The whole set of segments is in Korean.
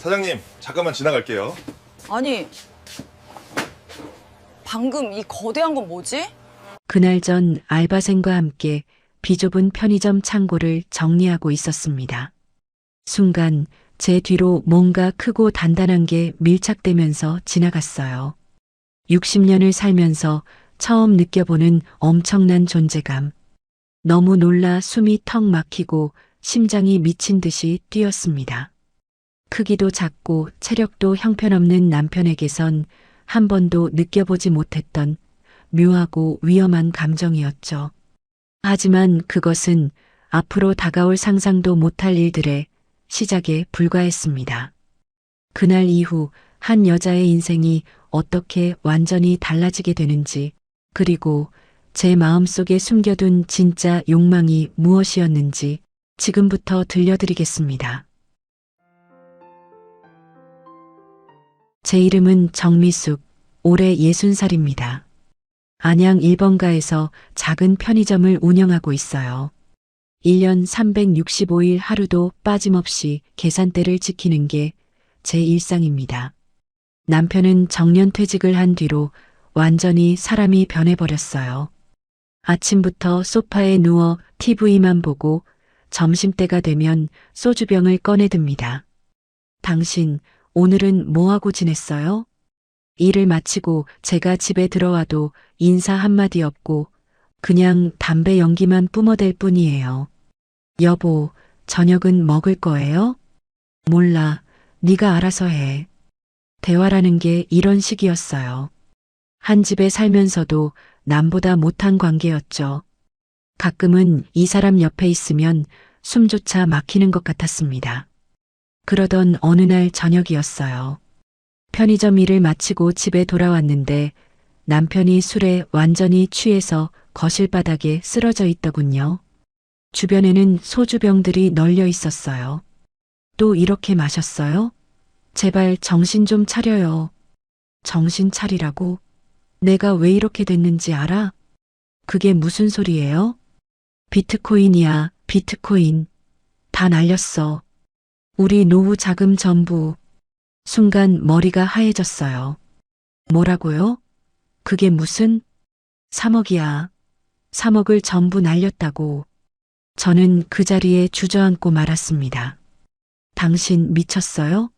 사장님, 잠깐만 지나갈게요. 아니, 방금 이 거대한 건 뭐지? 그날 전 알바생과 함께 비좁은 편의점 창고를 정리하고 있었습니다. 순간 제 뒤로 뭔가 크고 단단한 게 밀착되면서 지나갔어요. 60년을 살면서 처음 느껴보는 엄청난 존재감. 너무 놀라 숨이 턱 막히고 심장이 미친 듯이 뛰었습니다. 크기도 작고 체력도 형편없는 남편에게선 한 번도 느껴보지 못했던 묘하고 위험한 감정이었죠. 하지만 그것은 앞으로 다가올 상상도 못할 일들의 시작에 불과했습니다. 그날 이후 한 여자의 인생이 어떻게 완전히 달라지게 되는지, 그리고 제 마음속에 숨겨둔 진짜 욕망이 무엇이었는지 지금부터 들려드리겠습니다. 제 이름은 정미숙, 올해 60살입니다. 안양 1번가에서 작은 편의점을 운영하고 있어요. 1년 365일 하루도 빠짐없이 계산대를 지키는 게 제 일상입니다. 남편은 정년퇴직을 한 뒤로 완전히 사람이 변해버렸어요. 아침부터 소파에 누워 TV만 보고 점심때가 되면 소주병을 꺼내듭니다. 당신, 오늘은 뭐하고 지냈어요? 일을 마치고 제가 집에 들어와도 인사 한마디 없고 그냥 담배 연기만 뿜어댈 뿐이에요. 여보, 저녁은 먹을 거예요? 몰라, 네가 알아서 해. 대화라는 게 이런 식이었어요. 한 집에 살면서도 남보다 못한 관계였죠. 가끔은 이 사람 옆에 있으면 숨조차 막히는 것 같았습니다. 그러던 어느 날 저녁이었어요. 편의점 일을 마치고 집에 돌아왔는데 남편이 술에 완전히 취해서 거실 바닥에 쓰러져 있더군요. 주변에는 소주병들이 널려 있었어요. 또 이렇게 마셨어요? 제발 정신 좀 차려요. 정신 차리라고? 내가 왜 이렇게 됐는지 알아? 그게 무슨 소리예요? 비트코인이야, 비트코인. 다 날렸어. 우리 노후 자금 전부. 순간 머리가 하얘졌어요. 뭐라고요? 그게 무슨? 3억이야. 3억을 전부 날렸다고. 저는 그 자리에 주저앉고 말았습니다. 당신 미쳤어요?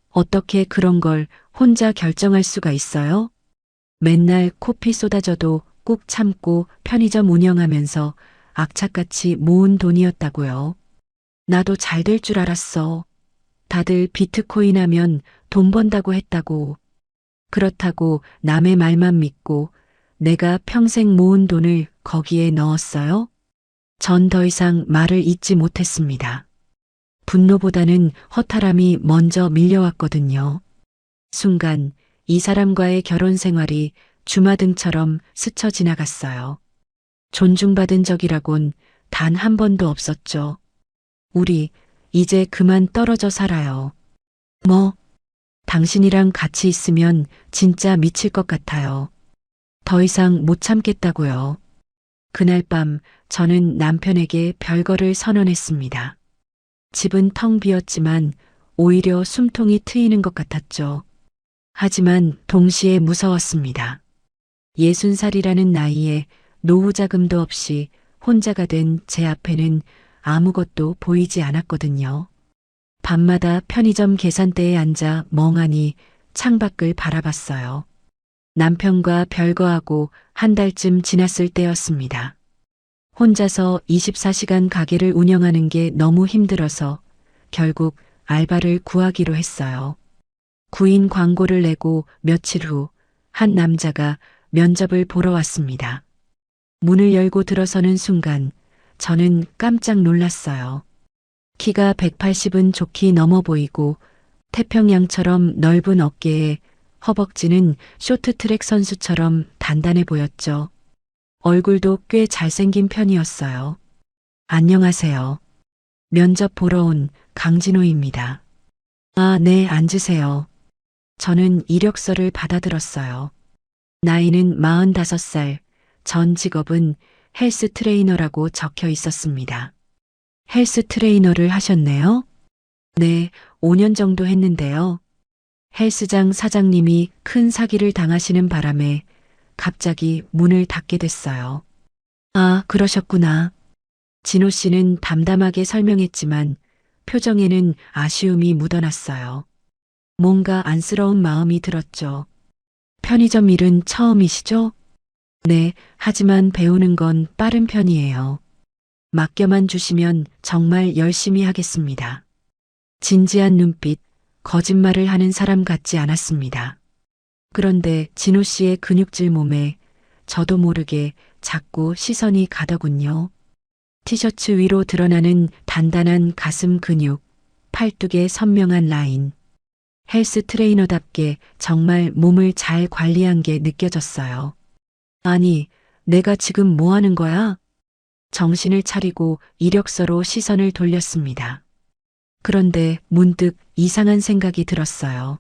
어떻게 그런 걸 혼자 결정할 수가 있어요? 맨날 코피 쏟아져도 꾹 참고 편의점 운영하면서 악착같이 모은 돈이었다고요. 나도 잘 될 줄 알았어. 다들 비트코인 하면 돈 번다고 했다고. 그렇다고 남의 말만 믿고 내가 평생 모은 돈을 거기에 넣었어요? 전 더 이상 말을 잇지 못했습니다. 분노보다는 허탈함이 먼저 밀려왔거든요. 순간 이 사람과의 결혼 생활이 주마등처럼 스쳐 지나갔어요. 존중받은 적이라곤 단 한 번도 없었죠. 우리 이제 그만 떨어져 살아요. 뭐? 당신이랑 같이 있으면 진짜 미칠 것 같아요. 더 이상 못 참겠다고요. 그날 밤 저는 남편에게 별거를 선언했습니다. 집은 텅 비었지만 오히려 숨통이 트이는 것 같았죠. 하지만 동시에 무서웠습니다. 60살이라는 나이에 노후 자금도 없이 혼자가 된 제 앞에는 아무것도 보이지 않았거든요. 밤마다 편의점 계산대에 앉아 멍하니 창밖을 바라봤어요. 남편과 별거하고 한 달쯤 지났을 때였습니다. 혼자서 24시간 가게를 운영하는 게 너무 힘들어서 결국 알바를 구하기로 했어요. 구인 광고를 내고 며칠 후 한 남자가 면접을 보러 왔습니다. 문을 열고 들어서는 순간 저는 깜짝 놀랐어요. 키가 180은 좋게 넘어 보이고 태평양처럼 넓은 어깨에 허벅지는 쇼트트랙 선수처럼 단단해 보였죠. 얼굴도 꽤 잘생긴 편이었어요. 안녕하세요. 면접 보러 온 강진호입니다. 아, 네, 앉으세요. 저는 이력서를 받아들었어요. 나이는 45살, 전 직업은 헬스 트레이너라고 적혀 있었습니다. 헬스 트레이너를 하셨네요? 네, 5년 정도 했는데요. 헬스장 사장님이 큰 사기를 당하시는 바람에 갑자기 문을 닫게 됐어요. 아, 그러셨구나. 진호 씨는 담담하게 설명했지만 표정에는 아쉬움이 묻어났어요. 뭔가 안쓰러운 마음이 들었죠. 편의점 일은 처음이시죠? 네, 하지만 배우는 건 빠른 편이에요. 맡겨만 주시면 정말 열심히 하겠습니다. 진지한 눈빛, 거짓말을 하는 사람 같지 않았습니다. 그런데 진호 씨의 근육질 몸에 저도 모르게 자꾸 시선이 가더군요. 티셔츠 위로 드러나는 단단한 가슴 근육, 팔뚝의 선명한 라인. 헬스 트레이너답게 정말 몸을 잘 관리한 게 느껴졌어요. 아니, 내가 지금 뭐 하는 거야? 정신을 차리고 이력서로 시선을 돌렸습니다. 그런데 문득 이상한 생각이 들었어요.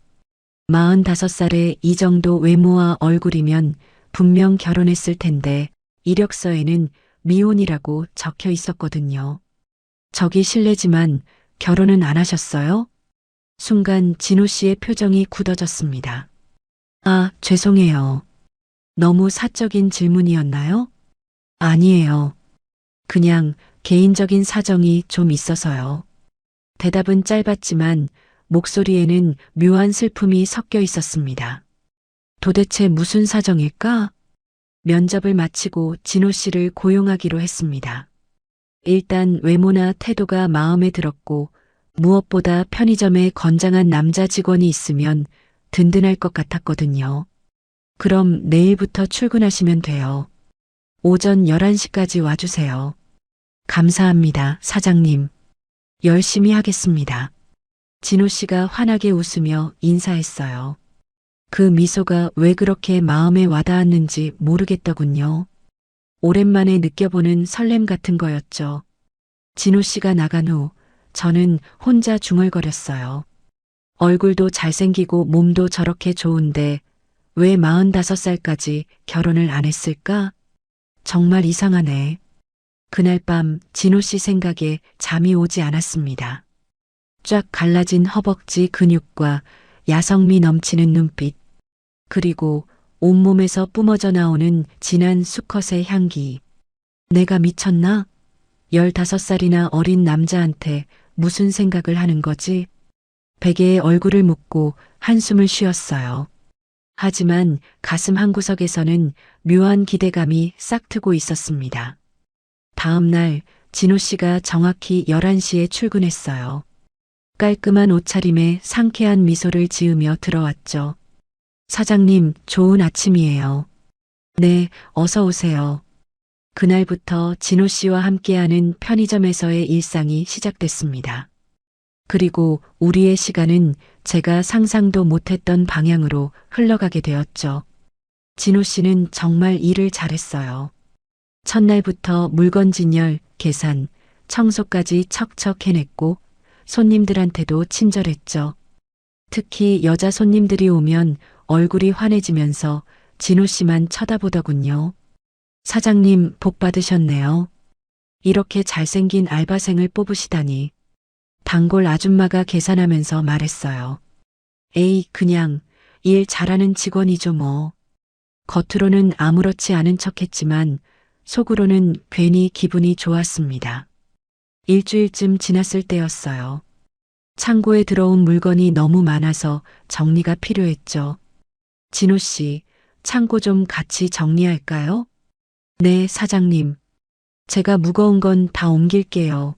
45살에 이 정도 외모와 얼굴이면 분명 결혼했을 텐데 이력서에는 미혼이라고 적혀 있었거든요. 저기 실례지만 결혼은 안 하셨어요? 순간 진호 씨의 표정이 굳어졌습니다. 아, 죄송해요. 너무 사적인 질문이었나요? 아니에요. 그냥 개인적인 사정이 좀 있어서요. 대답은 짧았지만 목소리에는 묘한 슬픔이 섞여 있었습니다. 도대체 무슨 사정일까? 면접을 마치고 진호 씨를 고용하기로 했습니다. 일단 외모나 태도가 마음에 들었고 무엇보다 편의점에 건장한 남자 직원이 있으면 든든할 것 같았거든요. 그럼 내일부터 출근하시면 돼요. 오전 11시까지 와주세요. 감사합니다, 사장님. 열심히 하겠습니다. 진호 씨가 환하게 웃으며 인사했어요. 그 미소가 왜 그렇게 마음에 와닿았는지 모르겠더군요. 오랜만에 느껴보는 설렘 같은 거였죠. 진호 씨가 나간 후 저는 혼자 중얼거렸어요. 얼굴도 잘생기고 몸도 저렇게 좋은데 왜 45살까지 결혼을 안 했을까? 정말 이상하네. 그날 밤 진호 씨 생각에 잠이 오지 않았습니다. 쫙 갈라진 허벅지 근육과 야성미 넘치는 눈빛, 그리고 온몸에서 뿜어져 나오는 진한 수컷의 향기. 내가 미쳤나? 15살이나 어린 남자한테 무슨 생각을 하는 거지? 베개에 얼굴을 묻고 한숨을 쉬었어요. 하지만 가슴 한구석에서는 묘한 기대감이 싹트고 있었습니다. 다음 날 진호 씨가 정확히 11시에 출근했어요. 깔끔한 옷차림에 상쾌한 미소를 지으며 들어왔죠. 사장님, 좋은 아침이에요. 네, 어서 오세요. 그날부터 진호 씨와 함께하는 편의점에서의 일상이 시작됐습니다. 그리고 우리의 시간은 제가 상상도 못했던 방향으로 흘러가게 되었죠. 진호 씨는 정말 일을 잘했어요. 첫날부터 물건 진열, 계산, 청소까지 척척 해냈고 손님들한테도 친절했죠. 특히 여자 손님들이 오면 얼굴이 환해지면서 진호 씨만 쳐다보더군요. 사장님, 복 받으셨네요. 이렇게 잘생긴 알바생을 뽑으시다니. 단골 아줌마가 계산하면서 말했어요. 에이, 그냥 일 잘하는 직원이죠 뭐. 겉으로는 아무렇지 않은 척했지만 속으로는 괜히 기분이 좋았습니다. 일주일쯤 지났을 때였어요. 창고에 들어온 물건이 너무 많아서 정리가 필요했죠. 진호 씨, 창고 좀 같이 정리할까요? 네, 사장님. 제가 무거운 건 다 옮길게요.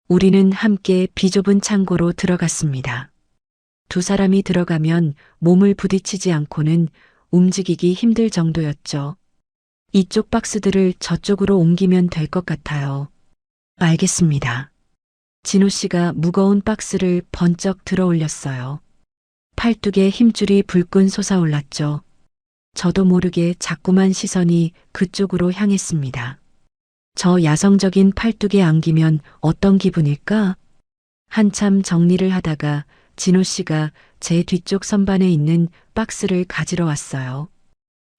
우리는 함께 비좁은 창고로 들어갔습니다. 두 사람이 들어가면 몸을 부딪히지 않고는 움직이기 힘들 정도였죠. 이쪽 박스들을 저쪽으로 옮기면 될 것 같아요. 알겠습니다. 진호 씨가 무거운 박스를 번쩍 들어 올렸어요. 팔뚝에 힘줄이 불끈 솟아올랐죠. 저도 모르게 자꾸만 시선이 그쪽으로 향했습니다. 저 야성적인 팔뚝에 안기면 어떤 기분일까? 한참 정리를 하다가 진호 씨가 제 뒤쪽 선반에 있는 박스를 가지러 왔어요.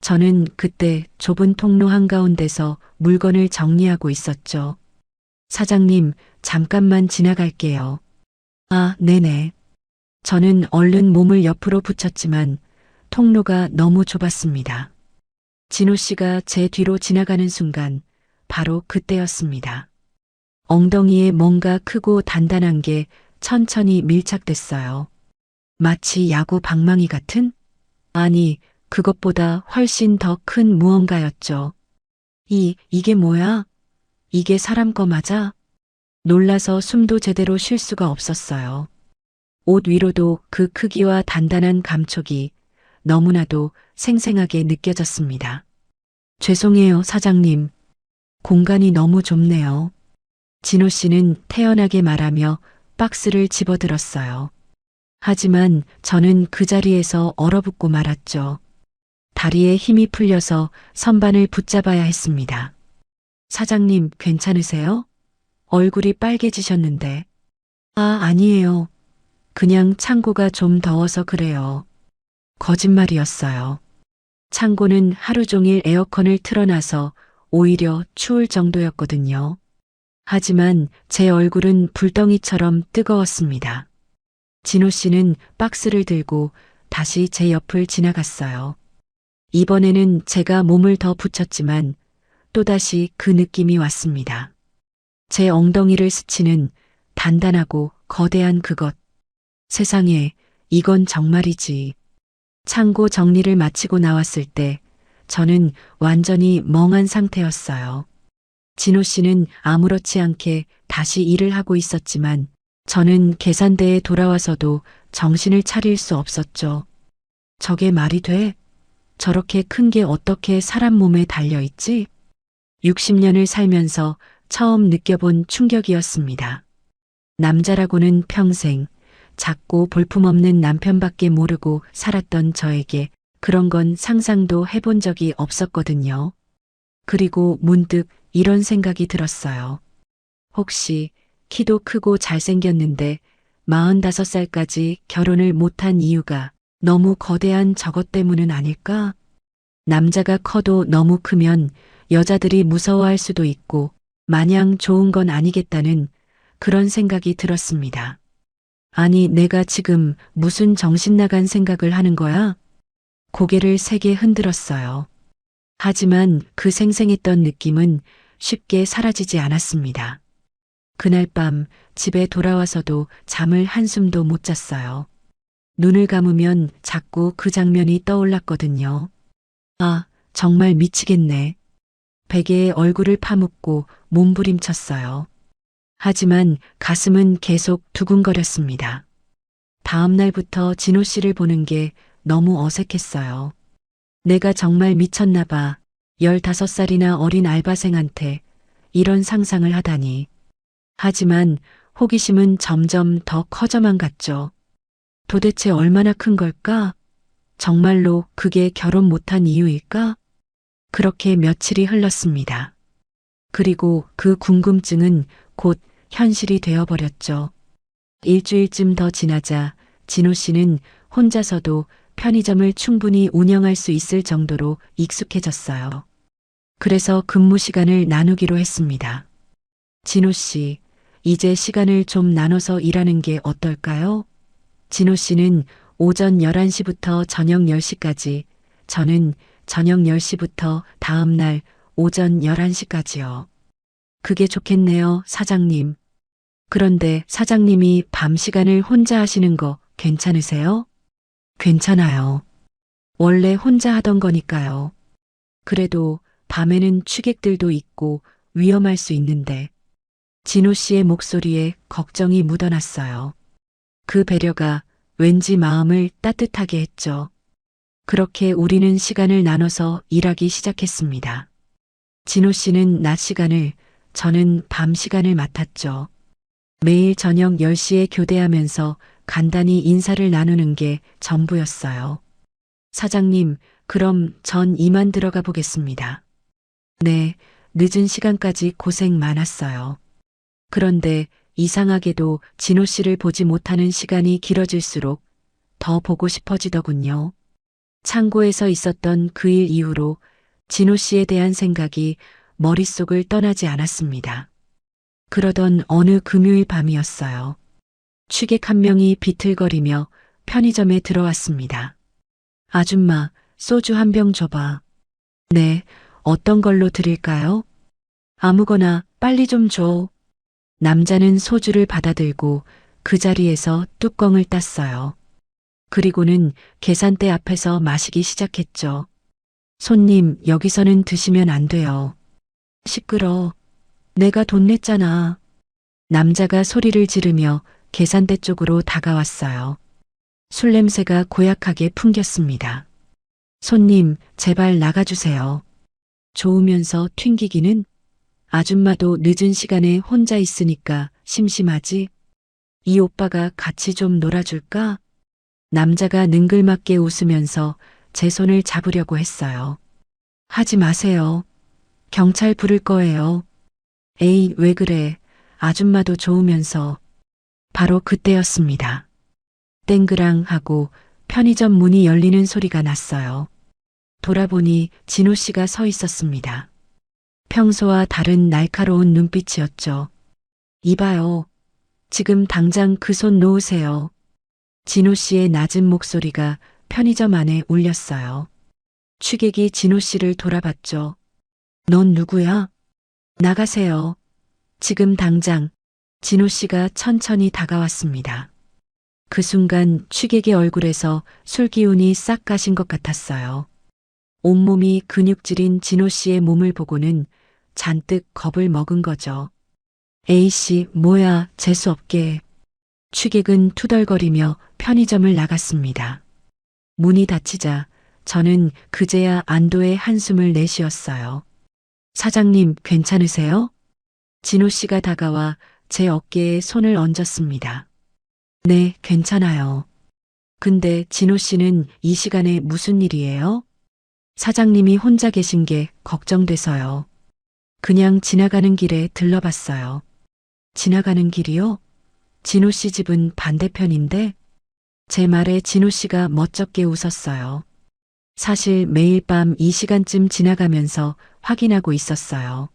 저는 그때 좁은 통로 한가운데서 물건을 정리하고 있었죠. 사장님, 잠깐만 지나갈게요. 아, 네네. 저는 얼른 몸을 옆으로 붙였지만 통로가 너무 좁았습니다. 진호 씨가 제 뒤로 지나가는 순간 바로 그때였습니다. 엉덩이에 뭔가 크고 단단한 게 천천히 밀착됐어요. 마치 야구 방망이 같은? 아니, 그것보다 훨씬 더 큰 무언가였죠. 이게 뭐야? 이게 사람 거 맞아? 놀라서 숨도 제대로 쉴 수가 없었어요. 옷 위로도 그 크기와 단단한 감촉이 너무나도 생생하게 느껴졌습니다. 죄송해요, 사장님. 공간이 너무 좁네요. 진호 씨는 태연하게 말하며 박스를 집어들었어요. 하지만 저는 그 자리에서 얼어붙고 말았죠. 다리에 힘이 풀려서 선반을 붙잡아야 했습니다. 사장님, 괜찮으세요? 얼굴이 빨개지셨는데. 아, 아니에요. 그냥 창고가 좀 더워서 그래요. 거짓말이었어요. 창고는 하루 종일 에어컨을 틀어놔서 오히려 추울 정도였거든요. 하지만 제 얼굴은 불덩이처럼 뜨거웠습니다. 진호 씨는 박스를 들고 다시 제 옆을 지나갔어요. 이번에는 제가 몸을 더 붙였지만 또다시 그 느낌이 왔습니다. 제 엉덩이를 스치는 단단하고 거대한 그것. 세상에, 이건 정말이지. 창고 정리를 마치고 나왔을 때 저는 완전히 멍한 상태였어요. 진호 씨는 아무렇지 않게 다시 일을 하고 있었지만 저는 계산대에 돌아와서도 정신을 차릴 수 없었죠. 저게 말이 돼? 저렇게 큰 게 어떻게 사람 몸에 달려있지? 60년을 살면서 처음 느껴본 충격이었습니다. 남자라고는 평생 작고 볼품없는 남편밖에 모르고 살았던 저에게 그런 건 상상도 해본 적이 없었거든요. 그리고 문득 이런 생각이 들었어요. 혹시 키도 크고 잘생겼는데 45살까지 결혼을 못한 이유가 너무 거대한 저것 때문은 아닐까? 남자가 커도 너무 크면 여자들이 무서워할 수도 있고 마냥 좋은 건 아니겠다는 그런 생각이 들었습니다. 아니, 내가 지금 무슨 정신 나간 생각을 하는 거야? 고개를 세게 흔들었어요. 하지만 그 생생했던 느낌은 쉽게 사라지지 않았습니다. 그날 밤 집에 돌아와서도 잠을 한숨도 못 잤어요. 눈을 감으면 자꾸 그 장면이 떠올랐거든요. 아, 정말 미치겠네. 베개에 얼굴을 파묻고 몸부림쳤어요. 하지만 가슴은 계속 두근거렸습니다. 다음 날부터 진호 씨를 보는 게 너무 어색했어요. 내가 정말 미쳤나 봐. 15살이나 어린 알바생한테 이런 상상을 하다니. 하지만 호기심은 점점 더 커져만 갔죠. 도대체 얼마나 큰 걸까? 정말로 그게 결혼 못한 이유일까? 그렇게 며칠이 흘렀습니다. 그리고 그 궁금증은 곧 현실이 되어버렸죠. 일주일쯤 더 지나자 진호 씨는 혼자서도 편의점을 충분히 운영할 수 있을 정도로 익숙해졌어요. 그래서 근무 시간을 나누기로 했습니다. 진호 씨, 이제 시간을 좀 나눠서 일하는 게 어떨까요? 진호 씨는 오전 11시부터 저녁 10시까지, 저는 저녁 10시부터 다음 날 오전 11시까지요. 그게 좋겠네요, 사장님. 그런데 사장님이 밤 시간을 혼자 하시는 거 괜찮으세요? 괜찮아요. 원래 혼자 하던 거니까요. 그래도 밤에는 취객들도 있고 위험할 수 있는데. 진호 씨의 목소리에 걱정이 묻어났어요. 그 배려가 왠지 마음을 따뜻하게 했죠. 그렇게 우리는 시간을 나눠서 일하기 시작했습니다. 진호 씨는 낮 시간을, 저는 밤 시간을 맡았죠. 매일 저녁 10시에 교대하면서 간단히 인사를 나누는 게 전부였어요. 사장님, 그럼 전 이만 들어가 보겠습니다. 네, 늦은 시간까지 고생 많았어요. 그런데 이상하게도 진호 씨를 보지 못하는 시간이 길어질수록 더 보고 싶어지더군요. 창고에서 있었던 그 일 이후로 진호 씨에 대한 생각이 머릿속을 떠나지 않았습니다. 그러던 어느 금요일 밤이었어요. 취객 한 명이 비틀거리며 편의점에 들어왔습니다. 아줌마, 소주 한 병 줘봐. 네, 어떤 걸로 드릴까요? 아무거나 빨리 좀 줘. 남자는 소주를 받아들고 그 자리에서 뚜껑을 땄어요. 그리고는 계산대 앞에서 마시기 시작했죠. 손님, 여기서는 드시면 안 돼요. 시끄러. 내가 돈 냈잖아. 남자가 소리를 지르며 계산대 쪽으로 다가왔어요. 술 냄새가 고약하게 풍겼습니다. 손님, 제발 나가주세요. 좋으면서 튕기기는? 아줌마도 늦은 시간에 혼자 있으니까 심심하지? 이 오빠가 같이 좀 놀아줄까? 남자가 능글맞게 웃으면서 제 손을 잡으려고 했어요. 하지 마세요. 경찰 부를 거예요. 에이, 왜 그래. 아줌마도 좋으면서. 바로 그때였습니다. 땡그랑 하고 편의점 문이 열리는 소리가 났어요. 돌아보니 진호 씨가 서 있었습니다. 평소와 다른 날카로운 눈빛이었죠. 이봐요. 지금 당장 그 손 놓으세요. 진호 씨의 낮은 목소리가 편의점 안에 울렸어요. 취객이 진호 씨를 돌아봤죠. 넌 누구야? 나가세요. 지금 당장. 진호 씨가 천천히 다가왔습니다. 그 순간 취객의 얼굴에서 술 기운이 싹 가신 것 같았어요. 온몸이 근육질인 진호 씨의 몸을 보고는 잔뜩 겁을 먹은 거죠. A씨, 뭐야, 재수없게. 취객은 투덜거리며 편의점을 나갔습니다. 문이 닫히자 저는 그제야 안도의 한숨을 내쉬었어요. 사장님, 괜찮으세요? 진호 씨가 다가와 제 어깨에 손을 얹었습니다. 네, 괜찮아요. 근데 진호 씨는 이 시간에 무슨 일이에요? 사장님이 혼자 계신 게 걱정돼서요. 그냥 지나가는 길에 들러봤어요. 지나가는 길이요? 진호 씨 집은 반대편인데? 제 말에 진호 씨가 멋쩍게 웃었어요. 사실 매일 밤 이 시간쯤 지나가면서 확인하고 있었어요.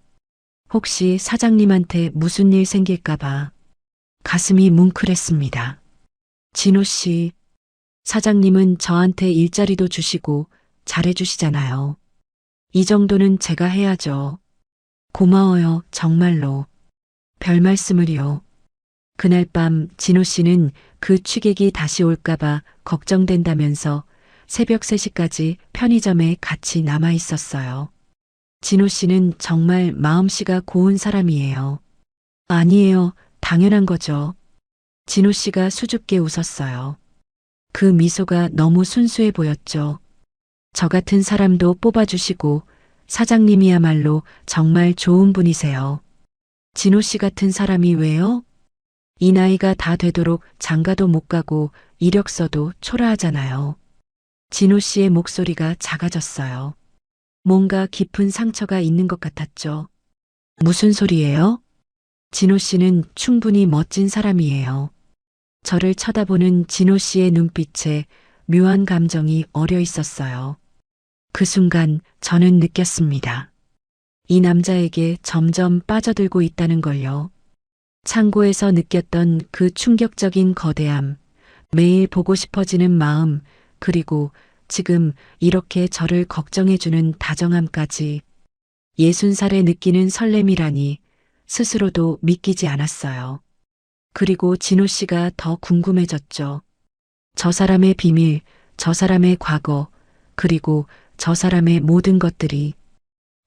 혹시 사장님한테 무슨 일 생길까봐. 가슴이 뭉클했습니다. 진호 씨, 사장님은 저한테 일자리도 주시고 잘해주시잖아요. 이 정도는 제가 해야죠. 고마워요, 정말로. 별 말씀을요. 그날 밤 진호 씨는 그 취객이 다시 올까봐 걱정된다면서 새벽 3시까지 편의점에 같이 남아 있었어요. 진호 씨는 정말 마음씨가 고운 사람이에요. 아니에요, 당연한 거죠. 진호 씨가 수줍게 웃었어요. 그 미소가 너무 순수해 보였죠. 저 같은 사람도 뽑아주시고 사장님이야말로 정말 좋은 분이세요. 진호 씨 같은 사람이 왜요? 이 나이가 다 되도록 장가도 못 가고 이력서도 초라하잖아요. 진호 씨의 목소리가 작아졌어요. 뭔가 깊은 상처가 있는 것 같았죠. 무슨 소리예요? 진호 씨는 충분히 멋진 사람이에요. 저를 쳐다보는 진호 씨의 눈빛에 묘한 감정이 어려 있었어요. 그 순간 저는 느꼈습니다. 이 남자에게 점점 빠져들고 있다는 걸요. 창고에서 느꼈던 그 충격적인 거대함, 매일 보고 싶어지는 마음, 그리고 지금 이렇게 저를 걱정해주는 다정함까지 60살에 느끼는 설렘이라니 스스로도 믿기지 않았어요. 그리고 진호 씨가 더 궁금해졌죠. 저 사람의 비밀, 저 사람의 과거, 그리고 저 사람의 모든 것들이.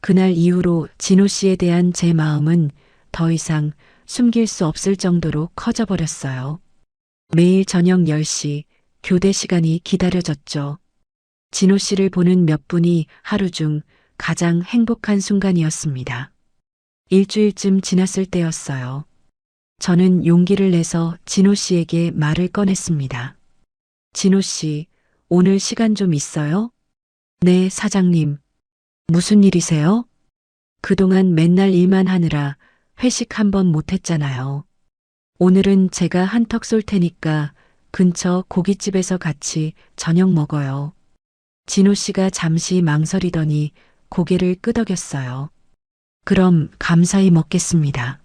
그날 이후로 진호 씨에 대한 제 마음은 더 이상 숨길 수 없을 정도로 커져버렸어요. 매일 저녁 10시 교대 시간이 기다려졌죠. 진호 씨를 보는 몇 분이 하루 중 가장 행복한 순간이었습니다. 일주일쯤 지났을 때였어요. 저는 용기를 내서 진호 씨에게 말을 꺼냈습니다. 진호 씨, 오늘 시간 좀 있어요? 네, 사장님. 무슨 일이세요? 그동안 맨날 일만 하느라 회식 한 번 못했잖아요. 오늘은 제가 한턱 쏠 테니까 근처 고깃집에서 같이 저녁 먹어요. 진호 씨가 잠시 망설이더니 고개를 끄덕였어요. 그럼 감사히 먹겠습니다.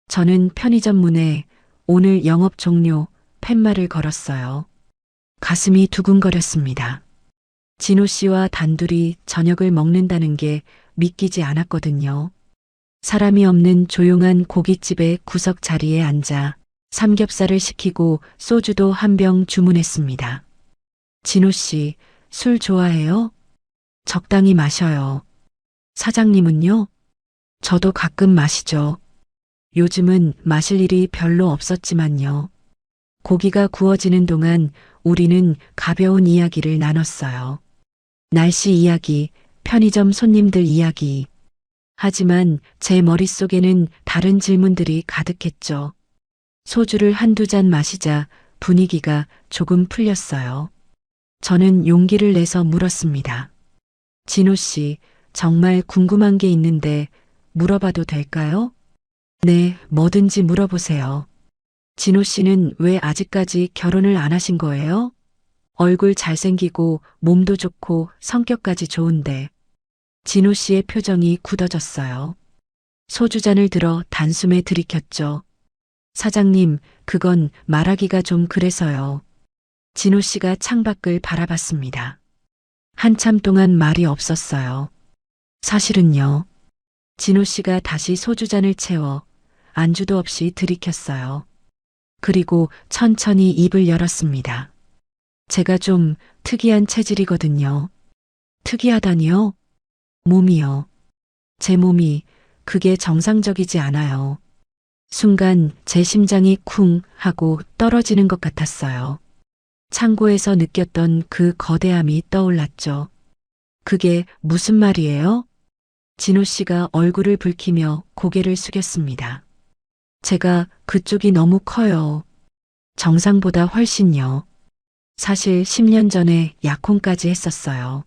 저는 편의점 문에 오늘 영업 종료 팻말을 걸었어요. 가슴이 두근거렸습니다. 진호 씨와 단둘이 저녁을 먹는다는 게 믿기지 않았거든요. 사람이 없는 조용한 고깃집의 구석 자리에 앉아 삼겹살을 시키고 소주도 한 병 주문했습니다. 진호 씨, 술 좋아해요? 적당히 마셔요. 사장님은요? 저도 가끔 마시죠. 요즘은 마실 일이 별로 없었지만요. 고기가 구워지는 동안 우리는 가벼운 이야기를 나눴어요. 날씨 이야기, 편의점 손님들 이야기. 하지만 제 머릿속에는 다른 질문들이 가득했죠. 소주를 한두 잔 마시자 분위기가 조금 풀렸어요. 저는 용기를 내서 물었습니다. 진호 씨, 정말 궁금한 게 있는데 물어봐도 될까요? 네, 뭐든지 물어보세요. 진호 씨는 왜 아직까지 결혼을 안 하신 거예요? 얼굴 잘생기고 몸도 좋고 성격까지 좋은데. 진호 씨의 표정이 굳어졌어요. 소주잔을 들어 단숨에 들이켰죠. 사장님, 그건 말하기가 좀 그래서요. 진호 씨가 창밖을 바라봤습니다. 한참 동안 말이 없었어요. 사실은요. 진호 씨가 다시 소주잔을 채워 안주도 없이 들이켰어요. 그리고 천천히 입을 열었습니다. 제가 좀 특이한 체질이거든요. 특이하다니요? 몸이요. 제 몸이 그게 정상적이지 않아요. 순간 제 심장이 쿵 하고 떨어지는 것 같았어요. 창고에서 느꼈던 그 거대함이 떠올랐죠. 그게 무슨 말이에요? 진호 씨가 얼굴을 붉히며 고개를 숙였습니다. 제가 그쪽이 너무 커요. 정상보다 훨씬요. 사실 10년 전에 약혼까지 했었어요.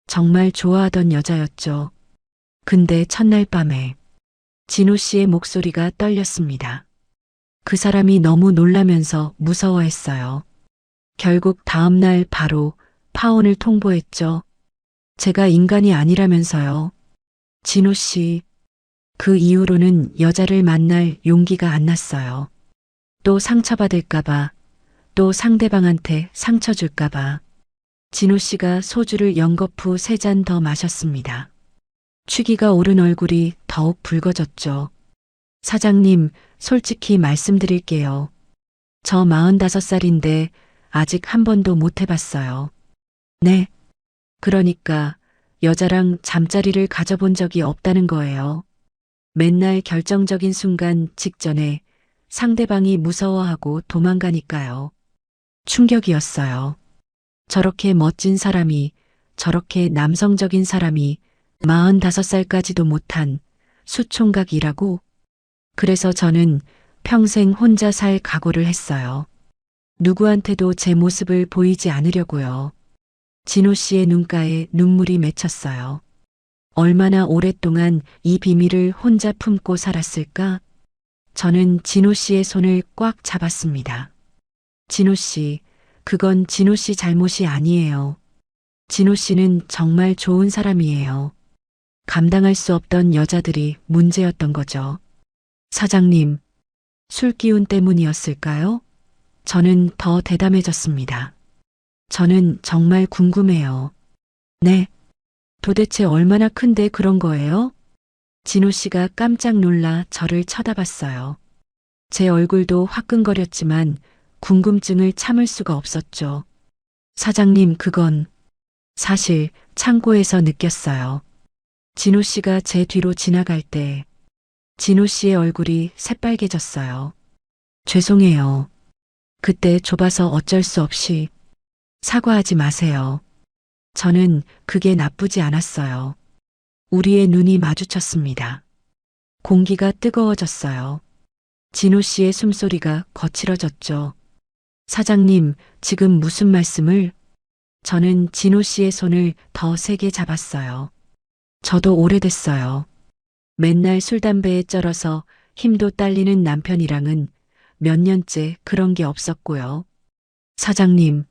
정말 좋아하던 여자였죠. 근데 첫날 밤에 진호 씨의 목소리가 떨렸습니다. 그 사람이 너무 놀라면서 무서워했어요. 결국 다음날 바로 파혼을 통보했죠. 제가 인간이 아니라면서요. 진호 씨, 그 이후로는 여자를 만날 용기가 안 났어요. 또 상처받을까봐, 또 상대방한테 상처 줄까봐. 진호 씨가 소주를 연거푸 3잔 더 마셨습니다. 취기가 오른 얼굴이 더욱 붉어졌죠. 사장님, 솔직히 말씀드릴게요. 저 45살인데 아직 한 번도 못 해봤어요. 네. 그러니까 여자랑 잠자리를 가져본 적이 없다는 거예요. 맨날 결정적인 순간 직전에 상대방이 무서워하고 도망가니까요. 충격이었어요. 저렇게 멋진 사람이, 저렇게 남성적인 사람이 45살까지도 못한 수총각이라고? 그래서 저는 평생 혼자 살 각오를 했어요. 누구한테도 제 모습을 보이지 않으려고요. 진호 씨의 눈가에 눈물이 맺혔어요. 얼마나 오랫동안 이 비밀을 혼자 품고 살았을까? 저는 진호 씨의 손을 꽉 잡았습니다. 진호 씨, 그건 진호 씨 잘못이 아니에요. 진호 씨는 정말 좋은 사람이에요. 감당할 수 없던 여자들이 문제였던 거죠. 사장님, 술 기운 때문이었을까요? 저는 더 대담해졌습니다. 저는 정말 궁금해요. 네. 도대체 얼마나 큰데 그런 거예요? 진호 씨가 깜짝 놀라 저를 쳐다봤어요. 제 얼굴도 화끈거렸지만 궁금증을 참을 수가 없었죠. 사장님, 그건 사실 창고에서 느꼈어요. 진호 씨가 제 뒤로 지나갈 때 진호 씨의 얼굴이 새빨개졌어요. 죄송해요. 그때 좁아서 어쩔 수 없이. 사과하지 마세요. 저는 그게 나쁘지 않았어요. 우리의 눈이 마주쳤습니다. 공기가 뜨거워졌어요. 진호 씨의 숨소리가 거칠어졌죠. 사장님, 지금 무슨 말씀을? 저는 진호 씨의 손을 더 세게 잡았어요. 저도 오래됐어요. 맨날 술 담배에 쩔어서 힘도 딸리는 남편이랑은 몇 년째 그런 게 없었고요. 사장님,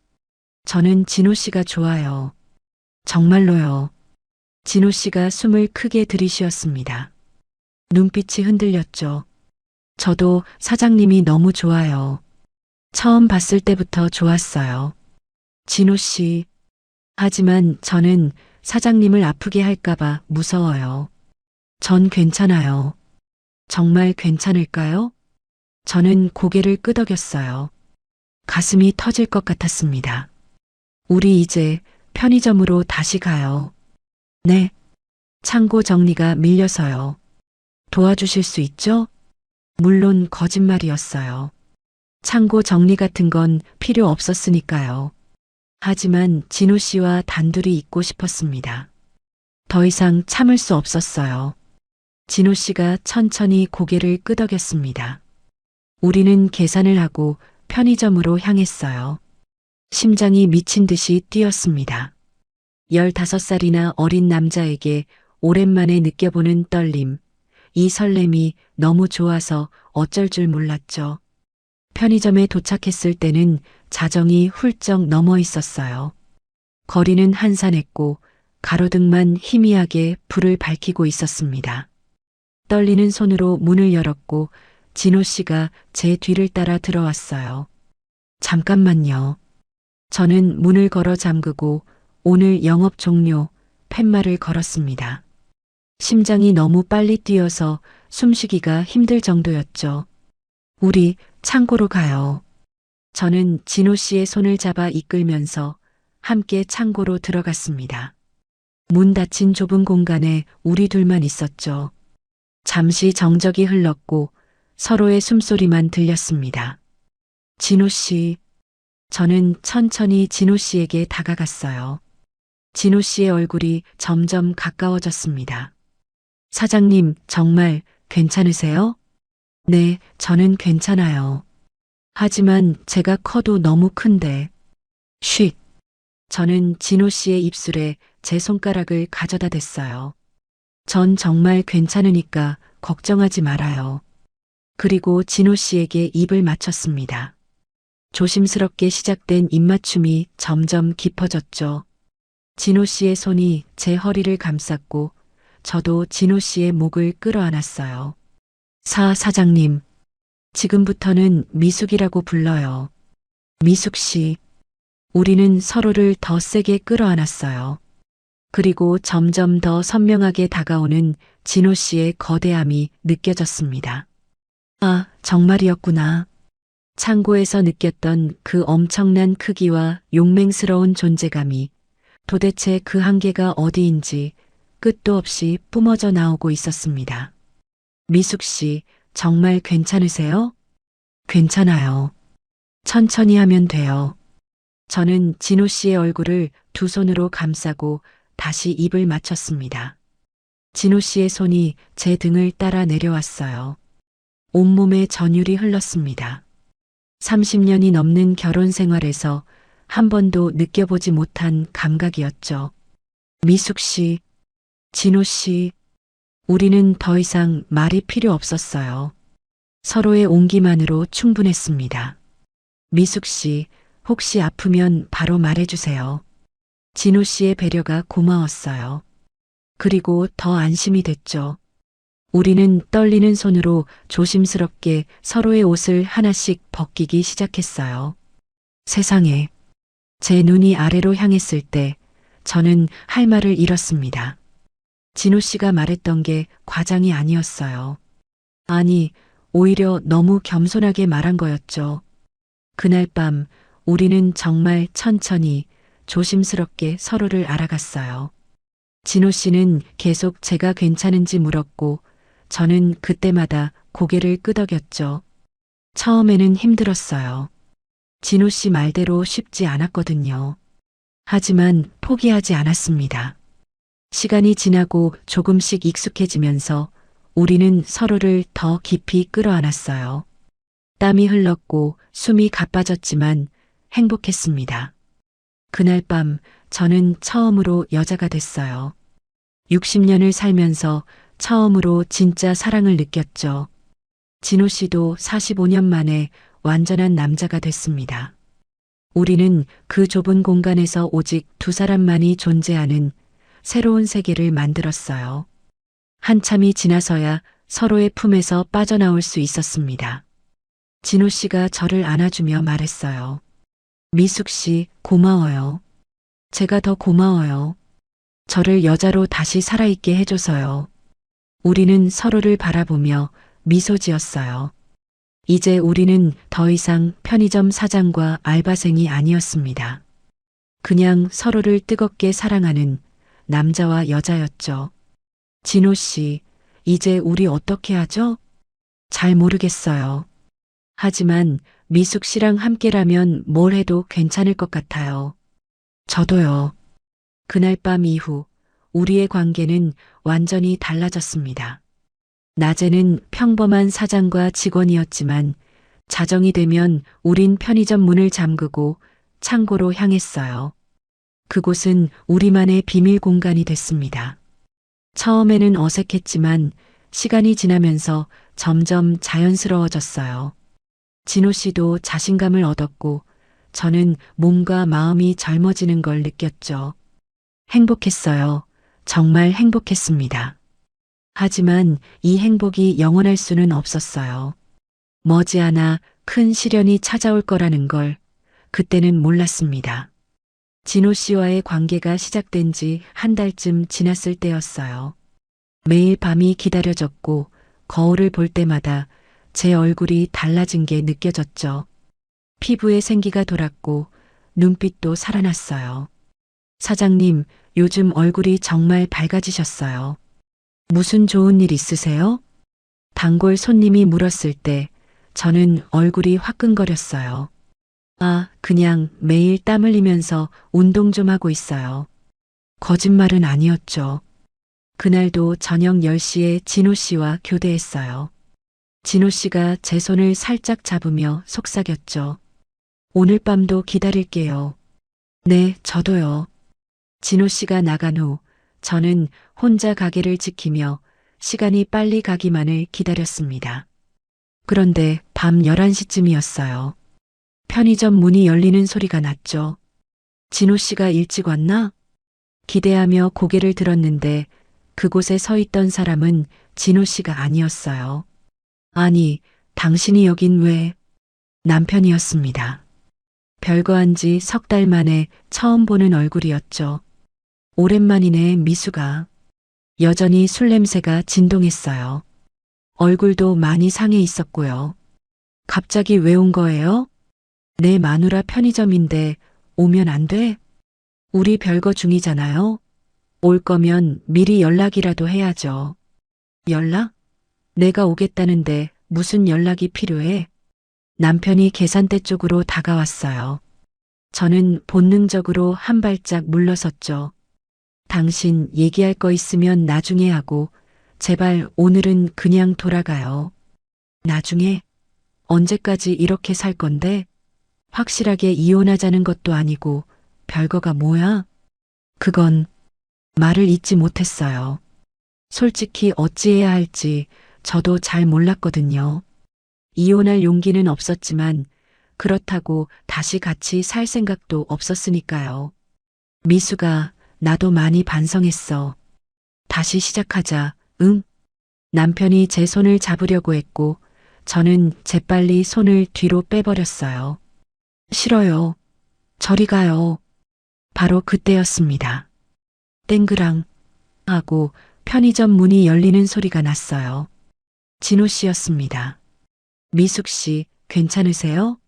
저는 진호 씨가 좋아요. 정말로요. 진호 씨가 숨을 크게 들이쉬었습니다. 눈빛이 흔들렸죠. 저도 사장님이 너무 좋아요. 처음 봤을 때부터 좋았어요. 진호 씨. 하지만 저는 사장님을 아프게 할까봐 무서워요. 전 괜찮아요. 정말 괜찮을까요? 저는 고개를 끄덕였어요. 가슴이 터질 것 같았습니다. 우리 이제 편의점으로 다시 가요. 네. 창고 정리가 밀려서요. 도와주실 수 있죠? 물론 거짓말이었어요. 창고 정리 같은 건 필요 없었으니까요. 하지만 진호 씨와 단둘이 있고 싶었습니다. 더 이상 참을 수 없었어요. 진호 씨가 천천히 고개를 끄덕였습니다. 우리는 계산을 하고 편의점으로 향했어요. 심장이 미친 듯이 뛰었습니다. 15살이나 어린 남자에게 오랜만에 느껴보는 떨림, 이 설렘이 너무 좋아서 어쩔 줄 몰랐죠. 편의점에 도착했을 때는 자정이 훌쩍 넘어 있었어요. 거리는 한산했고 가로등만 희미하게 불을 밝히고 있었습니다. 떨리는 손으로 문을 열었고 진호 씨가 제 뒤를 따라 들어왔어요. 잠깐만요. 저는 문을 걸어 잠그고 오늘 영업 종료 팻말을 걸었습니다. 심장이 너무 빨리 뛰어서 숨쉬기가 힘들 정도였죠. 우리 창고로 가요. 저는 진호 씨의 손을 잡아 이끌면서 함께 창고로 들어갔습니다. 문 닫힌 좁은 공간에 우리 둘만 있었죠. 잠시 정적이 흘렀고 서로의 숨소리만 들렸습니다. 진호 씨. 저는 천천히 진호 씨에게 다가갔어요. 진호 씨의 얼굴이 점점 가까워졌습니다. 사장님, 정말 괜찮으세요? 네, 저는 괜찮아요. 하지만 제가 커도 너무 큰데. 쉿. 저는 진호 씨의 입술에 제 손가락을 가져다 댔어요. 전 정말 괜찮으니까 걱정하지 말아요. 그리고 진호 씨에게 입을 맞췄습니다. 조심스럽게 시작된 입맞춤이 점점 깊어졌죠. 진호 씨의 손이 제 허리를 감쌌고 저도 진호 씨의 목을 끌어안았어요. 사장님. 지금부터는 미숙이라고 불러요. 미숙 씨. 우리는 서로를 더 세게 끌어안았어요. 그리고 점점 더 선명하게 다가오는 진호 씨의 거대함이 느껴졌습니다. 아, 정말이었구나. 창고에서 느꼈던 그 엄청난 크기와 용맹스러운 존재감이 도대체 그 한계가 어디인지 끝도 없이 뿜어져 나오고 있었습니다. 미숙 씨, 정말 괜찮으세요? 괜찮아요. 천천히 하면 돼요. 저는 진호 씨의 얼굴을 두 손으로 감싸고 다시 입을 맞췄습니다. 진호 씨의 손이 제 등을 따라 내려왔어요. 온몸에 전율이 흘렀습니다. 30년이 넘는 결혼 생활에서 한 번도 느껴보지 못한 감각이었죠. 미숙 씨, 진호 씨, 우리는 더 이상 말이 필요 없었어요. 서로의 온기만으로 충분했습니다. 미숙 씨, 혹시 아프면 바로 말해주세요. 진호 씨의 배려가 고마웠어요. 그리고 더 안심이 됐죠. 우리는 떨리는 손으로 조심스럽게 서로의 옷을 하나씩 벗기기 시작했어요. 세상에. 제 눈이 아래로 향했을 때 저는 할 말을 잃었습니다. 진호 씨가 말했던 게 과장이 아니었어요. 아니, 오히려 너무 겸손하게 말한 거였죠. 그날 밤 우리는 정말 천천히 조심스럽게 서로를 알아갔어요. 진호 씨는 계속 제가 괜찮은지 물었고 저는 그때마다 고개를 끄덕였죠. 처음에는 힘들었어요. 진호 씨 말대로 쉽지 않았거든요. 하지만 포기하지 않았습니다. 시간이 지나고 조금씩 익숙해지면서 우리는 서로를 더 깊이 끌어안았어요. 땀이 흘렀고 숨이 가빠졌지만 행복했습니다. 그날 밤 저는 처음으로 여자가 됐어요. 60년을 살면서 처음으로 진짜 사랑을 느꼈죠. 진호 씨도 45년 만에 완전한 남자가 됐습니다. 우리는 그 좁은 공간에서 오직 두 사람만이 존재하는 새로운 세계를 만들었어요. 한참이 지나서야 서로의 품에서 빠져나올 수 있었습니다. 진호 씨가 저를 안아주며 말했어요. 미숙 씨, 고마워요. 제가 더 고마워요. 저를 여자로 다시 살아있게 해줘서요. 우리는 서로를 바라보며 미소 지었어요. 이제 우리는 더 이상 편의점 사장과 알바생이 아니었습니다. 그냥 서로를 뜨겁게 사랑하는 남자와 여자였죠. 진호 씨, 이제 우리 어떻게 하죠? 잘 모르겠어요. 하지만 미숙 씨랑 함께라면 뭘 해도 괜찮을 것 같아요. 저도요. 그날 밤 이후 우리의 관계는 완전히 달라졌습니다. 낮에는 평범한 사장과 직원이었지만 자정이 되면 우린 편의점 문을 잠그고 창고로 향했어요. 그곳은 우리만의 비밀 공간이 됐습니다. 처음에는 어색했지만 시간이 지나면서 점점 자연스러워졌어요. 진호 씨도 자신감을 얻었고 저는 몸과 마음이 젊어지는 걸 느꼈죠. 행복했어요. 정말 행복했습니다. 하지만 이 행복이 영원할 수는 없었어요. 머지않아 큰 시련이 찾아올 거라는 걸 그때는 몰랐습니다. 진호 씨와의 관계가 시작된 지 한 달쯤 지났을 때였어요. 매일 밤이 기다려졌고 거울을 볼 때마다 제 얼굴이 달라진 게 느껴졌죠. 피부에 생기가 돌았고 눈빛도 살아났어요. 사장님, 요즘 얼굴이 정말 밝아지셨어요. 무슨 좋은 일 있으세요? 단골 손님이 물었을 때 저는 얼굴이 화끈거렸어요. 아, 그냥 매일 땀 흘리면서 운동 좀 하고 있어요. 거짓말은 아니었죠. 그날도 저녁 10시에 진호 씨와 교대했어요. 진호 씨가 제 손을 살짝 잡으며 속삭였죠. 오늘 밤도 기다릴게요. 네, 저도요. 진호 씨가 나간 후 저는 혼자 가게를 지키며 시간이 빨리 가기만을 기다렸습니다. 그런데 밤 11시쯤이었어요. 편의점 문이 열리는 소리가 났죠. 진호 씨가 일찍 왔나? 기대하며 고개를 들었는데 그곳에 서 있던 사람은 진호 씨가 아니었어요. 아니, 당신이 여긴 왜? 남편이었습니다. 별거한 지 석 달 만에 처음 보는 얼굴이었죠. 오랜만이네, 미수가. 여전히 술 냄새가 진동했어요. 얼굴도 많이 상해 있었고요. 갑자기 왜 온 거예요? 내 마누라 편의점인데 오면 안 돼? 우리 별거 중이잖아요. 올 거면 미리 연락이라도 해야죠. 연락? 내가 오겠다는데 무슨 연락이 필요해? 남편이 계산대 쪽으로 다가왔어요. 저는 본능적으로 한 발짝 물러섰죠. 당신 얘기할 거 있으면 나중에 하고 제발 오늘은 그냥 돌아가요. 나중에? 언제까지 이렇게 살 건데? 확실하게 이혼하자는 것도 아니고 별거가 뭐야? 그건 말을 잇지 못했어요. 솔직히 어찌해야 할지 저도 잘 몰랐거든요. 이혼할 용기는 없었지만 그렇다고 다시 같이 살 생각도 없었으니까요. 미수가, 나도 많이 반성했어. 다시 시작하자, 응? 남편이 제 손을 잡으려고 했고 저는 재빨리 손을 뒤로 빼버렸어요. 싫어요. 저리 가요. 바로 그때였습니다. 땡그랑 하고 편의점 문이 열리는 소리가 났어요. 진호 씨였습니다. 미숙 씨, 괜찮으세요?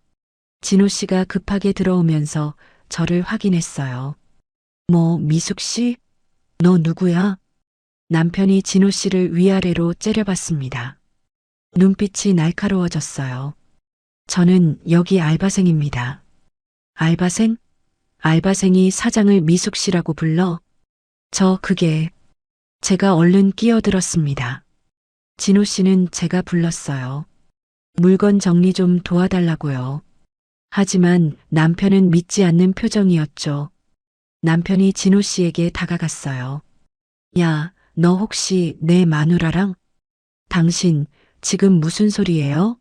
진호 씨가 급하게 들어오면서 저를 확인했어요. 뭐, 미숙 씨? 너 누구야? 남편이 진호 씨를 위아래로 째려봤습니다. 눈빛이 날카로워졌어요. 저는 여기 알바생입니다. 알바생? 알바생이 사장을 미숙 씨라고 불러? 제가 얼른 끼어들었습니다. 진호 씨는 제가 불렀어요. 물건 정리 좀 도와달라고요. 하지만 남편은 믿지 않는 표정이었죠. 남편이 진호 씨에게 다가갔어요. 야, 너 혹시 내 마누라랑? 당신 지금 무슨 소리예요?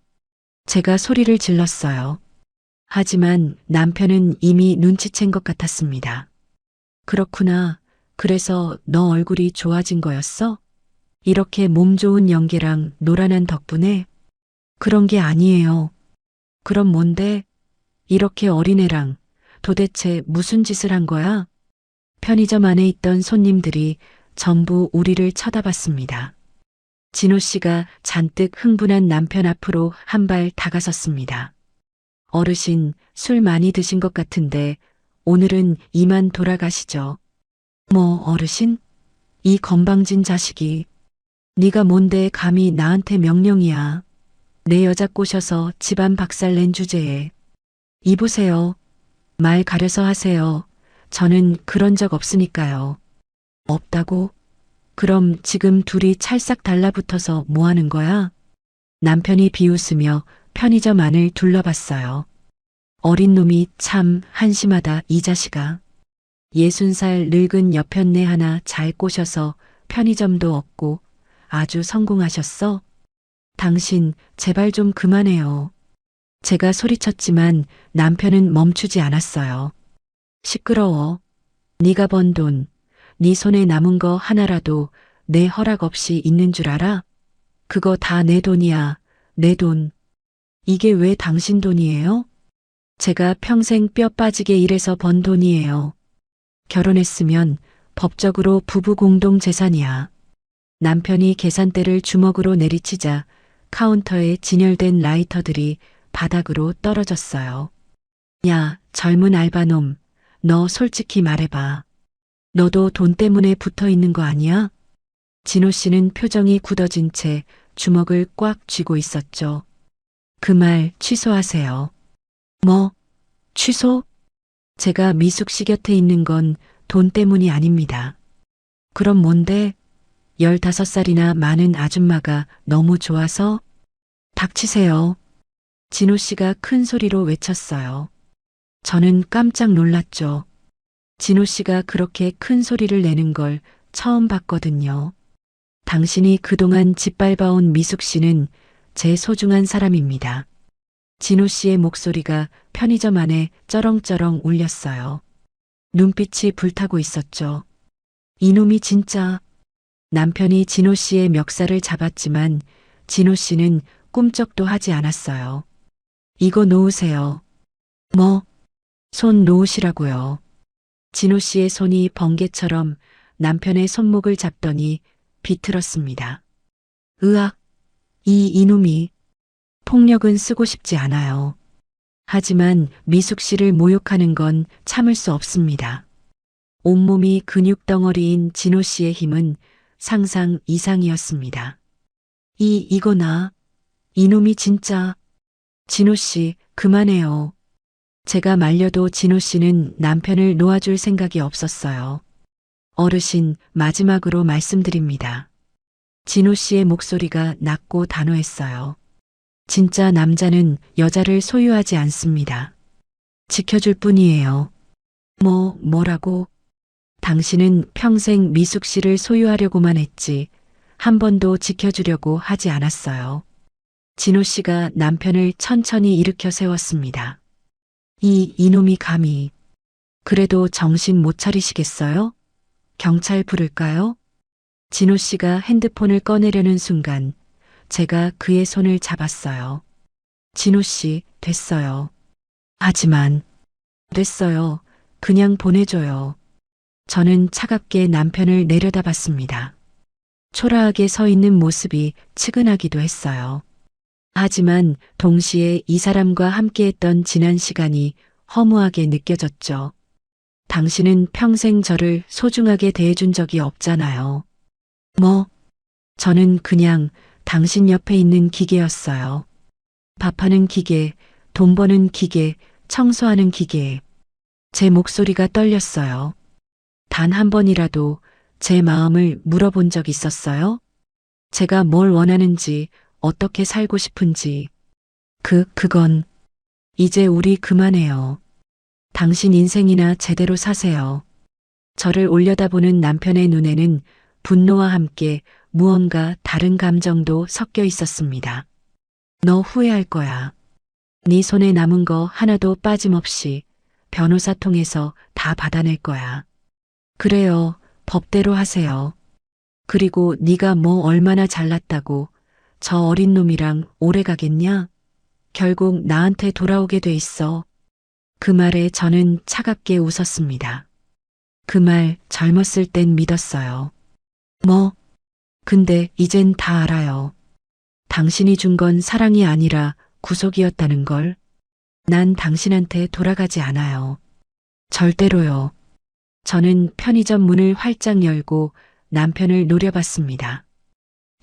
제가 소리를 질렀어요. 하지만 남편은 이미 눈치챈 것 같았습니다. 그렇구나. 그래서 너 얼굴이 좋아진 거였어? 이렇게 몸 좋은 연기랑 노란한 덕분에? 그런 게 아니에요. 그럼 뭔데? 이렇게 어린애랑 도대체 무슨 짓을 한 거야? 편의점 안에 있던 손님들이 전부 우리를 쳐다봤습니다. 진호 씨가 잔뜩 흥분한 남편 앞으로 한 발 다가섰습니다. 어르신, 술 많이 드신 것 같은데 오늘은 이만 돌아가시죠. 뭐 어르신? 이 건방진 자식이. 네가 뭔데 감히 나한테 명령이야. 내 여자 꼬셔서 집안 박살낸 주제에. 이보세요. 말 가려서 하세요. 저는 그런 적 없으니까요. 없다고? 그럼 지금 둘이 찰싹 달라붙어서 뭐 하는 거야? 남편이 비웃으며 편의점 안을 둘러봤어요. 어린 놈이 참 한심하다 이 자식아. 60살 늙은 여편네 하나 잘 꼬셔서 편의점도 얻고 아주 성공하셨어? 당신 제발 좀 그만해요. 제가 소리쳤지만 남편은 멈추지 않았어요. 시끄러워. 네가 번 돈, 네 손에 남은 거 하나라도 내 허락 없이 있는 줄 알아? 그거 다 내 돈이야. 내 돈. 이게 왜 당신 돈이에요? 제가 평생 뼈 빠지게 일해서 번 돈이에요. 결혼했으면 법적으로 부부 공동 재산이야. 남편이 계산대를 주먹으로 내리치자 카운터에 진열된 라이터들이 바닥으로 떨어졌어요. 야, 젊은 알바놈, 너 솔직히 말해봐. 너도 돈 때문에 붙어 있는 거 아니야? 진호 씨는 표정이 굳어진 채 주먹을 꽉 쥐고 있었죠. 그 말 취소하세요. 뭐? 취소? 제가 미숙 씨 곁에 있는 건 돈 때문이 아닙니다. 그럼 뭔데? 15살이나 많은 아줌마가 너무 좋아서? 닥치세요. 진호 씨가 큰 소리로 외쳤어요. 저는 깜짝 놀랐죠. 진호 씨가 그렇게 큰 소리를 내는 걸 처음 봤거든요. 당신이 그동안 짓밟아온 미숙 씨는 제 소중한 사람입니다. 진호 씨의 목소리가 편의점 안에 쩌렁쩌렁 울렸어요. 눈빛이 불타고 있었죠. 이놈이 진짜. 남편이 진호 씨의 멱살을 잡았지만 진호 씨는 꿈쩍도 하지 않았어요. 이거 놓으세요. 뭐? 손 놓으시라고요. 진호 씨의 손이 번개처럼 남편의 손목을 잡더니 비틀었습니다. 으악, 이놈이. 폭력은 쓰고 싶지 않아요. 하지만 미숙 씨를 모욕하는 건 참을 수 없습니다. 온몸이 근육덩어리인 진호 씨의 힘은 상상 이상이었습니다. 이거나. 이놈이 진짜. 진호 씨, 그만해요. 제가 말려도 진호 씨는 남편을 놓아줄 생각이 없었어요. 어르신, 마지막으로 말씀드립니다. 진호 씨의 목소리가 낮고 단호했어요. 진짜 남자는 여자를 소유하지 않습니다. 지켜줄 뿐이에요. 뭐라고? 당신은 평생 미숙 씨를 소유하려고만 했지 한 번도 지켜주려고 하지 않았어요. 진호 씨가 남편을 천천히 일으켜 세웠습니다. 이놈이 감히. 그래도 정신 못 차리시겠어요? 경찰 부를까요? 진호 씨가 핸드폰을 꺼내려는 순간 제가 그의 손을 잡았어요. 진호 씨, 됐어요. 하지만, 됐어요. 그냥 보내줘요. 저는 차갑게 남편을 내려다봤습니다. 초라하게 서 있는 모습이 측은하기도 했어요. 하지만 동시에 이 사람과 함께했던 지난 시간이 허무하게 느껴졌죠. 당신은 평생 저를 소중하게 대해준 적이 없잖아요. 저는 그냥 당신 옆에 있는 기계였어요. 밥하는 기계, 돈 버는 기계, 청소하는 기계. 제 목소리가 떨렸어요. 단 한 번이라도 제 마음을 물어본 적 있었어요? 제가 뭘 원하는지, 어떻게 살고 싶은지. 그건. 이제 우리 그만해요. 당신 인생이나 제대로 사세요. 저를 올려다보는 남편의 눈에는 분노와 함께 무언가 다른 감정도 섞여 있었습니다. 너 후회할 거야. 네 손에 남은 거 하나도 빠짐없이 변호사 통해서 다 받아낼 거야. 그래요. 법대로 하세요. 그리고 네가 뭐 얼마나 잘났다고 저 어린 놈이랑 오래 가겠냐? 결국 나한테 돌아오게 돼 있어. 그 말에 저는 차갑게 웃었습니다. 그 말 젊었을 땐 믿었어요. 뭐, 근데 이젠 다 알아요. 당신이 준 건 사랑이 아니라 구속이었다는 걸. 난 당신한테 돌아가지 않아요. 절대로요. 저는 편의점 문을 활짝 열고 남편을 노려봤습니다.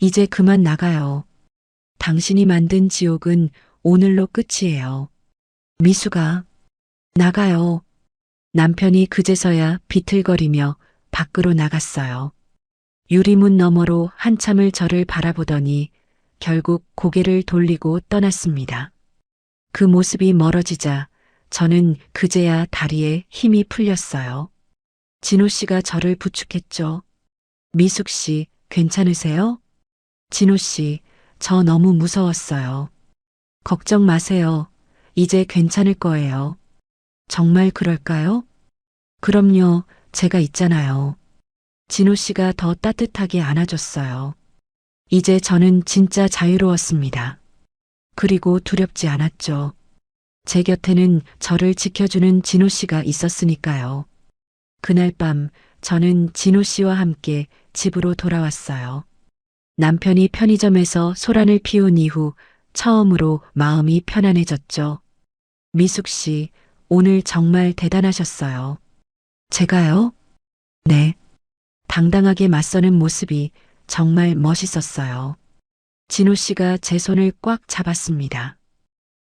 이제 그만 나가요. 당신이 만든 지옥은 오늘로 끝이에요. 미수가, 나가요. 남편이 그제서야 비틀거리며 밖으로 나갔어요. 유리문 너머로 한참을 저를 바라보더니 결국 고개를 돌리고 떠났습니다. 그 모습이 멀어지자 저는 그제야 다리에 힘이 풀렸어요. 진호 씨가 저를 부축했죠. 미숙 씨, 괜찮으세요? 진호 씨, 저 너무 무서웠어요. 걱정 마세요. 이제 괜찮을 거예요. 정말 그럴까요? 그럼요, 제가 있잖아요. 진호 씨가 더 따뜻하게 안아줬어요. 이제 저는 진짜 자유로웠습니다. 그리고 두렵지 않았죠. 제 곁에는 저를 지켜주는 진호 씨가 있었으니까요. 그날 밤 저는 진호 씨와 함께 집으로 돌아왔어요. 남편이 편의점에서 소란을 피운 이후 처음으로 마음이 편안해졌죠. 미숙 씨, 오늘 정말 대단하셨어요. 제가요? 네. 당당하게 맞서는 모습이 정말 멋있었어요. 진호 씨가 제 손을 꽉 잡았습니다.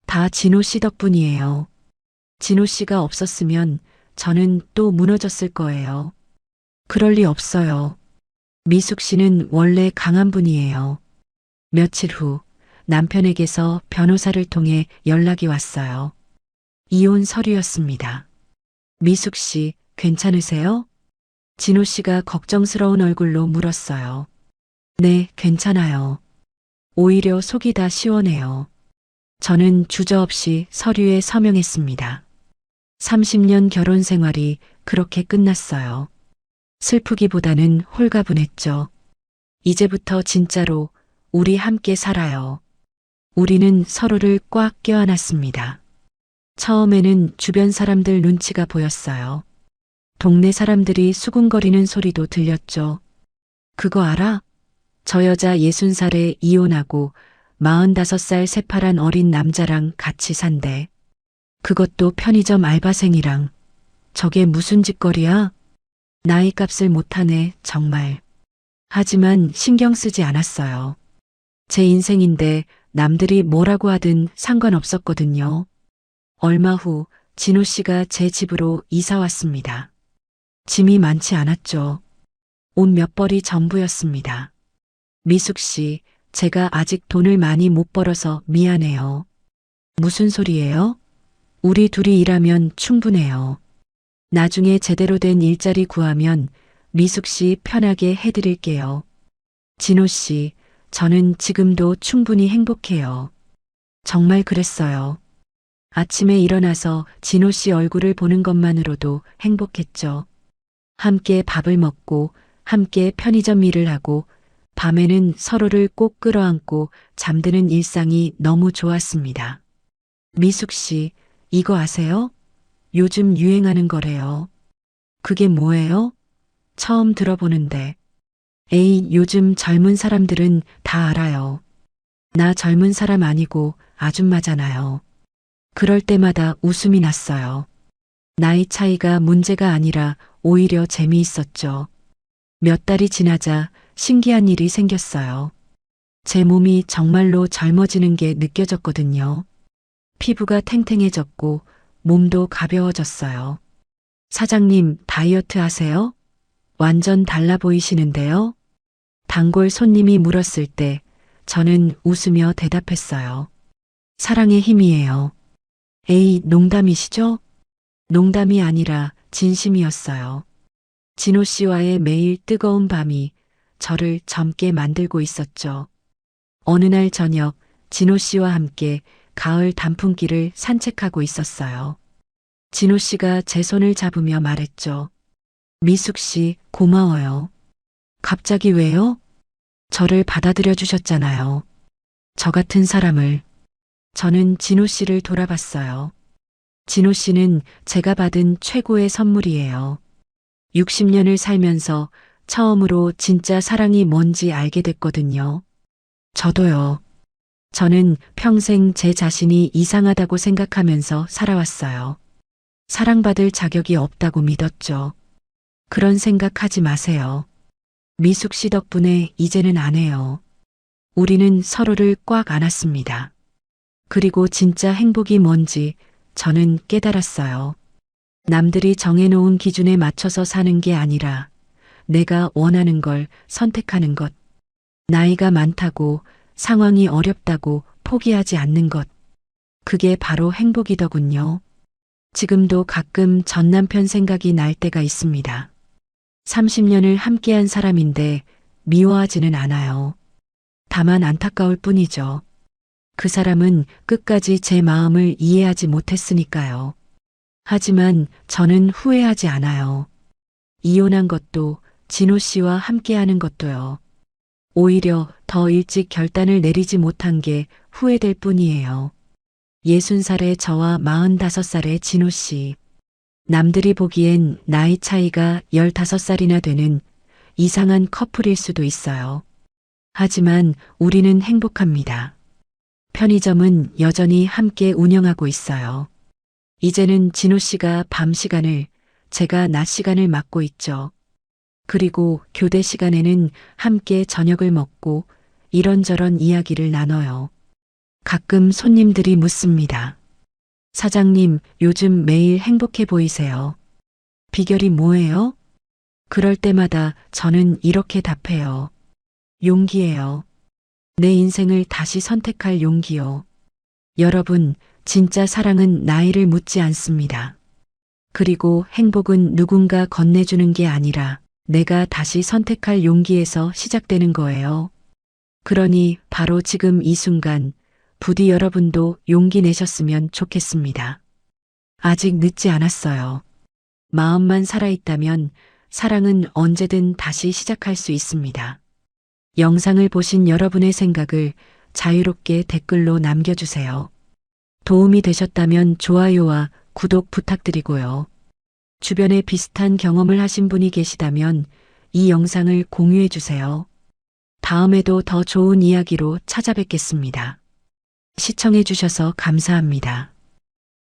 다 진호 씨 덕분이에요. 진호 씨가 없었으면 저는 또 무너졌을 거예요. 그럴 리 없어요. 미숙 씨는 원래 강한 분이에요. 며칠 후 남편에게서 변호사를 통해 연락이 왔어요. 이혼 서류였습니다. 미숙 씨, 괜찮으세요? 진호 씨가 걱정스러운 얼굴로 물었어요. 네, 괜찮아요. 오히려 속이 다 시원해요. 저는 주저없이 서류에 서명했습니다. 30년 결혼 생활이 그렇게 끝났어요. 슬프기보다는 홀가분했죠. 이제부터 진짜로 우리 함께 살아요. 우리는 서로를 꽉 껴안았습니다. 처음에는 주변 사람들 눈치가 보였어요. 동네 사람들이 수군거리는 소리도 들렸죠. 그거 알아? 저 여자 60살에 이혼하고 45살 새파란 어린 남자랑 같이 산대. 그것도 편의점 알바생이랑. 저게 무슨 짓거리야? 나이 값을 못하네, 정말. 하지만 신경 쓰지 않았어요. 제 인생인데 남들이 뭐라고 하든 상관없었거든요. 얼마 후 진호 씨가 제 집으로 이사 왔습니다. 짐이 많지 않았죠. 옷 몇 벌이 전부였습니다. 미숙 씨, 제가 아직 돈을 많이 못 벌어서 미안해요. 무슨 소리예요? 우리 둘이 일하면 충분해요. 나중에 제대로 된 일자리 구하면 미숙 씨 편하게 해드릴게요. 진호 씨, 저는 지금도 충분히 행복해요. 정말 그랬어요. 아침에 일어나서 진호 씨 얼굴을 보는 것만으로도 행복했죠. 함께 밥을 먹고 함께 편의점 일을 하고 밤에는 서로를 꼭 끌어안고 잠드는 일상이 너무 좋았습니다. 미숙 씨, 이거 아세요? 요즘 유행하는 거래요. 그게 뭐예요? 처음 들어보는데. 에이, 요즘 젊은 사람들은 다 알아요. 나 젊은 사람 아니고 아줌마잖아요. 그럴 때마다 웃음이 났어요. 나이 차이가 문제가 아니라 오히려 재미있었죠. 몇 달이 지나자 신기한 일이 생겼어요. 제 몸이 정말로 젊어지는 게 느껴졌거든요. 피부가 탱탱해졌고 몸도 가벼워졌어요. 사장님, 다이어트 하세요? 완전 달라 보이시는데요? 단골 손님이 물었을 때 저는 웃으며 대답했어요. 사랑의 힘이에요. 에이, 농담이시죠? 농담이 아니라 진심이었어요. 진호 씨와의 매일 뜨거운 밤이 저를 젊게 만들고 있었죠. 어느 날 저녁 진호 씨와 함께 가을 단풍길을 산책하고 있었어요. 진호 씨가 제 손을 잡으며 말했죠. 미숙 씨, 고마워요. 갑자기 왜요? 저를 받아들여 주셨잖아요. 저 같은 사람을. 저는 진호 씨를 돌아봤어요. 진호 씨는 제가 받은 최고의 선물이에요. 60년을 살면서 처음으로 진짜 사랑이 뭔지 알게 됐거든요. 저도요. 저는 평생 제 자신이 이상하다고 생각하면서 살아왔어요. 사랑받을 자격이 없다고 믿었죠. 그런 생각하지 마세요. 미숙 씨 덕분에 이제는 안 해요. 우리는 서로를 꽉 안았습니다. 그리고 진짜 행복이 뭔지 저는 깨달았어요. 남들이 정해놓은 기준에 맞춰서 사는 게 아니라 내가 원하는 걸 선택하는 것. 나이가 많다고 상황이 어렵다고 포기하지 않는 것. 그게 바로 행복이더군요. 지금도 가끔 전 남편 생각이 날 때가 있습니다. 30년을 함께한 사람인데 미워하지는 않아요. 다만 안타까울 뿐이죠. 그 사람은 끝까지 제 마음을 이해하지 못했으니까요. 하지만 저는 후회하지 않아요. 이혼한 것도 진호 씨와 함께하는 것도요. 오히려 더 일찍 결단을 내리지 못한 게 후회될 뿐이에요. 60살의 저와 45살의 진호 씨. 남들이 보기엔 나이 차이가 15살이나 되는 이상한 커플일 수도 있어요. 하지만 우리는 행복합니다. 편의점은 여전히 함께 운영하고 있어요. 이제는 진호 씨가 밤 시간을, 제가 낮 시간을 맡고 있죠. 그리고 교대 시간에는 함께 저녁을 먹고 이런저런 이야기를 나눠요. 가끔 손님들이 묻습니다. 사장님, 요즘 매일 행복해 보이세요. 비결이 뭐예요? 그럴 때마다 저는 이렇게 답해요. 용기예요. 내 인생을 다시 선택할 용기요. 여러분, 진짜 사랑은 나이를 묻지 않습니다. 그리고 행복은 누군가 건네주는 게 아니라 내가 다시 선택할 용기에서 시작되는 거예요. 그러니 바로 지금 이 순간 부디 여러분도 용기 내셨으면 좋겠습니다. 아직 늦지 않았어요. 마음만 살아있다면 사랑은 언제든 다시 시작할 수 있습니다. 영상을 보신 여러분의 생각을 자유롭게 댓글로 남겨주세요. 도움이 되셨다면 좋아요와 구독 부탁드리고요. 주변에 비슷한 경험을 하신 분이 계시다면 이 영상을 공유해 주세요. 다음에도 더 좋은 이야기로 찾아뵙겠습니다. 시청해 주셔서 감사합니다.